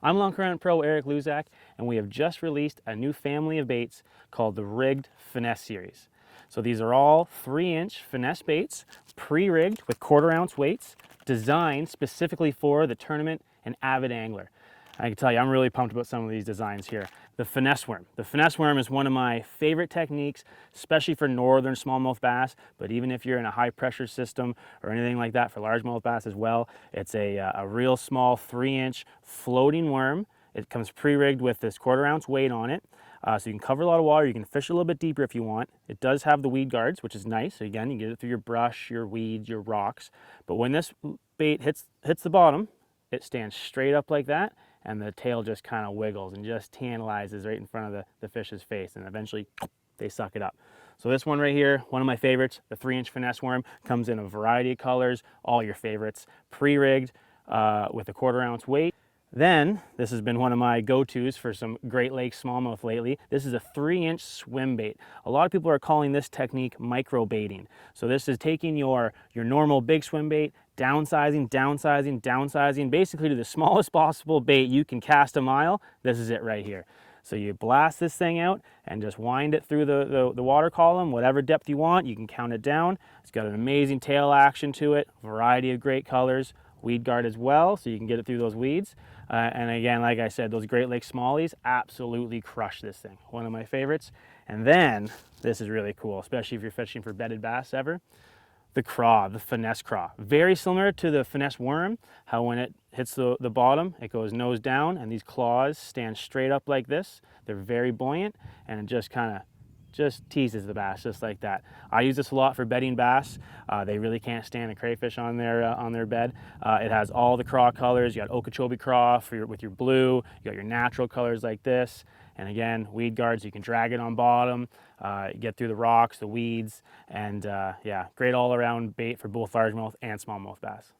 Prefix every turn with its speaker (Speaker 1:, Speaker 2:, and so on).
Speaker 1: I'm Lunkerhunt Pro Erik Luzak, and we have just released a new family of baits called the Rigged Finesse Series. So these are all 3-inch finesse baits, pre-rigged with 1/4 ounce weights, designed specifically for the tournament and avid angler. I can tell you, I'm really pumped about some of these designs here. The Finesse Worm. The Finesse Worm is one of my favorite techniques, especially for northern smallmouth bass, but even if you're in a high pressure system or anything like that for largemouth bass as well, it's a real small 3-inch floating worm. It comes pre-rigged with this 1/4 ounce weight on it. So you can cover a lot of water, you can fish a little bit deeper if you want. It does have the weed guards, which is nice. So again, you can get it through your brush, your weeds, your rocks. But when this bait hits the bottom, it stands straight up like that, and the tail just kind of wiggles and just tantalizes right in front of the fish's face, and eventually they suck it up. So this one right here, one of my favorites, the 3-inch Finesse Worm, comes in a variety of colors, all your favorites, pre-rigged with a 1/4 ounce weight. Then, this has been one of my go-tos for some Great Lakes smallmouth lately. This is a 3-inch Swimbait. A lot of people are calling this technique micro baiting. So this is taking your normal big swimbait, downsizing, downsizing, downsizing, basically to the smallest possible bait you can cast a mile. This is it right here. So you blast this thing out and just wind it through the water column, whatever depth you want. You can count it down. It's got an amazing tail action to it, variety of great colors, weed guard as well, so you can get it through those weeds. And again, like I said, those Great Lakes smallies absolutely crush this thing. One of my favorites. And then, this is really cool, especially if you're fishing for bedded bass ever. The Craw, the Finesse Craw. Very similar to the Finesse Worm, how when it hits the bottom, it goes nose down, and these claws stand straight up like this. They're very buoyant, and it just teases the bass just like that. I use this a lot for bedding bass. They really can't stand a crayfish on their bed. It has all the craw colors. You got Okeechobee craw with your blue. You got your natural colors like this. And again, weed guards, you can drag it on bottom, get through the rocks, the weeds, and yeah, great all around bait for both largemouth and smallmouth bass.